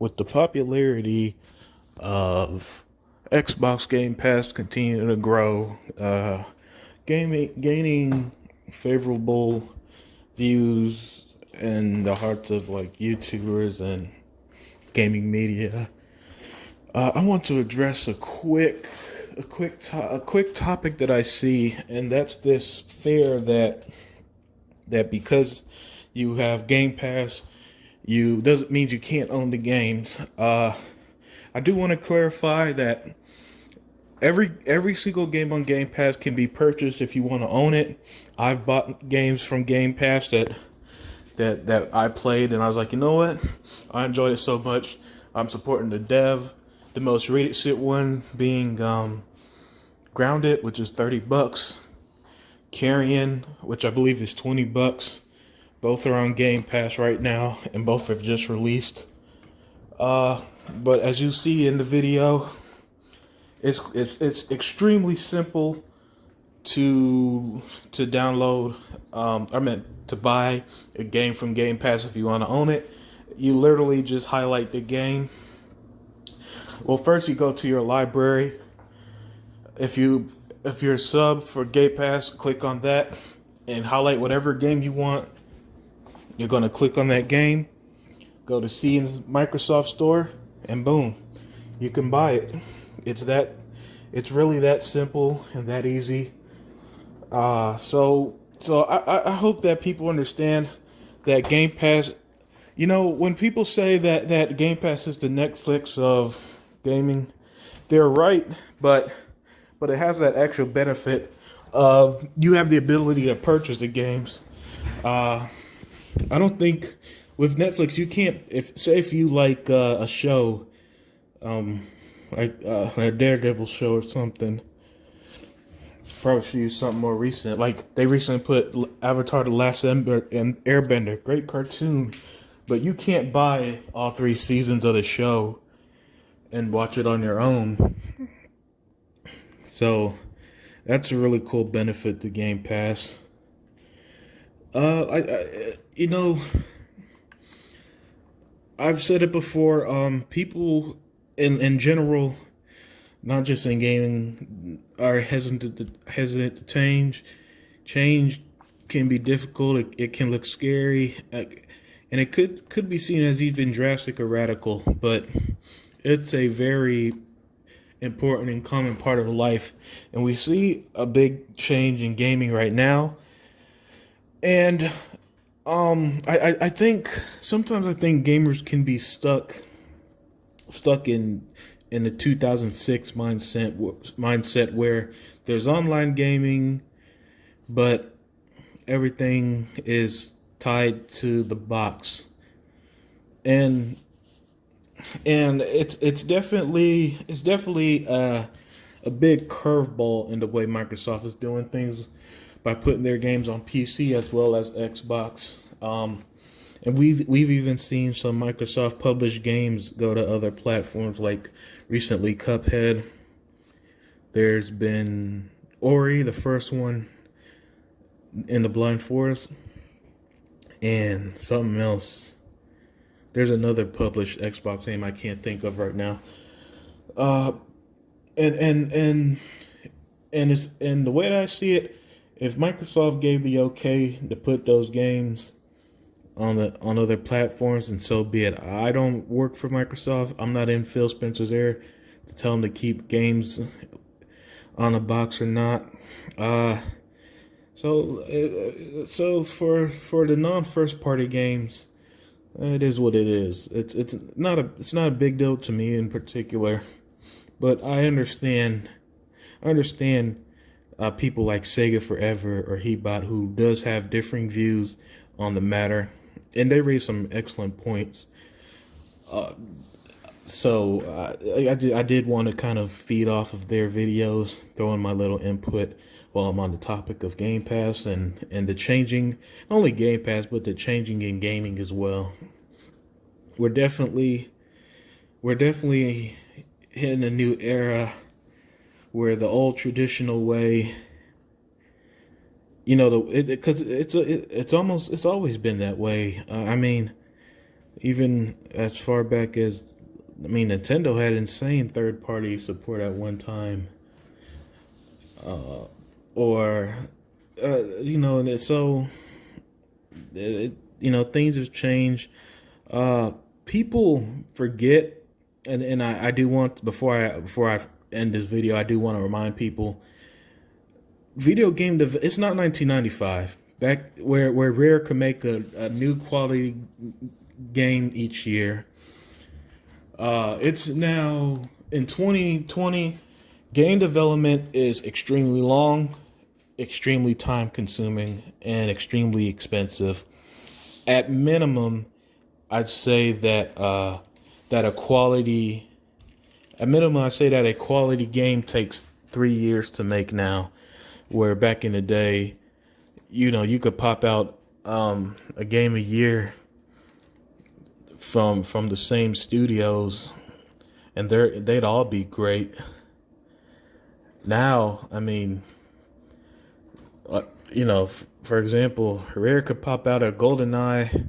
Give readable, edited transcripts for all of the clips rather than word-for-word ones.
with the popularity of Xbox Game Pass continuing to grow, gaining favorable views in the hearts of like YouTubers and gaming media. I want to address a quick topic that I see, and that's this fear that because you have Game Pass, you doesn't mean you can't own the games. I do want to clarify that every single game on Game Pass can be purchased if you want to own it. I've bought games from Game Pass that I played, and I was like, you know what? I enjoyed it so much. I'm supporting the dev. The most rated shit one being Grounded, which is $30. Carrion, which I believe is $20. Both are on Game Pass right now, and both have just released. But as you see in the video, it's extremely simple to download. I meant to buy a game from Game Pass if you want to own it. You literally just highlight the game. Well, first you go to your library. If you're a sub for Game Pass, click on that and highlight whatever game you want. You're gonna click on that game, go to see in Microsoft Store, and boom, you can buy it. It's really that simple and that easy. So I hope that people understand that Game Pass. You know, when people say that Game Pass is the Netflix of gaming, they're right, but it has that extra benefit of you have the ability to purchase the games. I don't think with Netflix you can't, if you like a show, like a Daredevil show or something. Probably should use something more recent. Like they recently put Avatar: The Last Airbender, great cartoon, but you can't buy all 3 seasons of the show and watch it on your own. So that's a really cool benefit to Game Pass. You know, I've said it before. People in general, not just in gaming, are hesitant to change. Change can be difficult. It can look scary, and it could be seen as even drastic or radical. But it's a very important and common part of life, and we see a big change in gaming right now. And I think sometimes I think gamers can be stuck in the 2006 mindset where there's online gaming, but everything is tied to the box, and it's definitely a big curveball in the way Microsoft is doing things by putting their games on PC as well as Xbox. And we've even seen some Microsoft published games go to other platforms, like recently Cuphead. There's been Ori, the first one, in the Blind Forest, and something else. There's another published Xbox game I can't think of right now. Uh, and the way that I see it, if Microsoft gave the okay to put those games on other platforms, and so be it. I don't work for Microsoft. I'm not in Phil Spencer's ear to tell him to keep games on a box or not. So for the non first party games, it is what it is. It's not a big deal to me in particular, but I understand. People like Sega Forever or Hebot who does have differing views on the matter, and they raise some excellent points. I did want to kind of feed off of their videos, throw in my little input while I'm on the topic of Game Pass and the changing, not only Game Pass, but the changing in gaming as well. We're definitely hitting a new era where the old traditional way, you know, because it's always been that way. I mean, Even as far back as, I mean, Nintendo had insane third-party support at one time. Or, and things have changed. People forget, and I do want, before I end this video, I do want to remind people, it's not 1995 back where Rare could make a new quality game each year. It's now in 2020. Game development is extremely long, extremely time consuming, and extremely expensive. At minimum, I'd say that a quality game takes 3 years to make now, where back in the day, you could pop out a game a year from the same studios, and they'd all be great. Now, I mean, for example, Rare could pop out a GoldenEye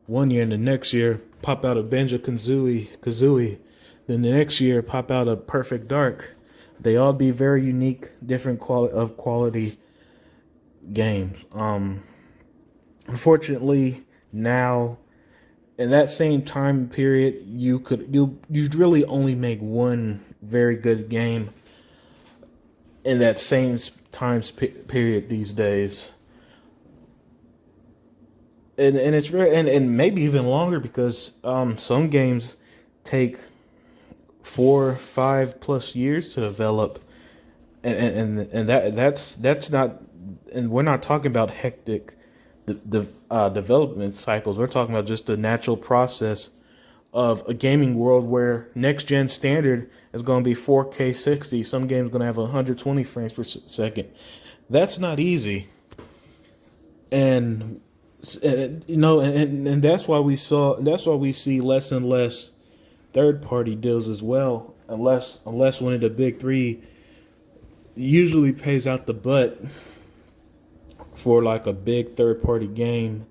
one year, and the next year pop out a Banjo-Kazooie, then the next year pop out a Perfect Dark. They all be very unique, different quality games. Unfortunately, now in that same time period, you'd really only make one very good game in that same period these days, and it's very and maybe even longer, because some games take 4-5+ years to develop, and that's not, and we're not talking about hectic development cycles. We're talking about just the natural process of a gaming world where next gen standard is going to be 4K 60. Some games are going to have 120 frames per second. That's not easy, and that's why we see less and less third party deals as well, unless one of the big three usually pays out the butt for like a big third party game.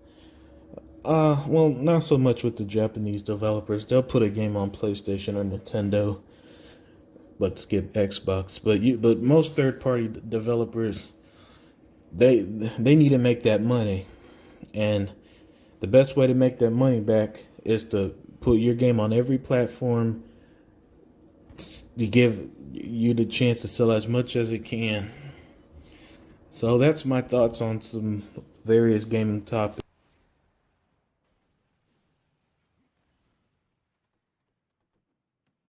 Well, not so much with the Japanese developers. They'll put a game on PlayStation or Nintendo, but skip Xbox. But most third party developers, they need to make that money, and the best way to make that money back is to put your game on every platform to give you the chance to sell as much as it can. So that's my thoughts on some various gaming topics.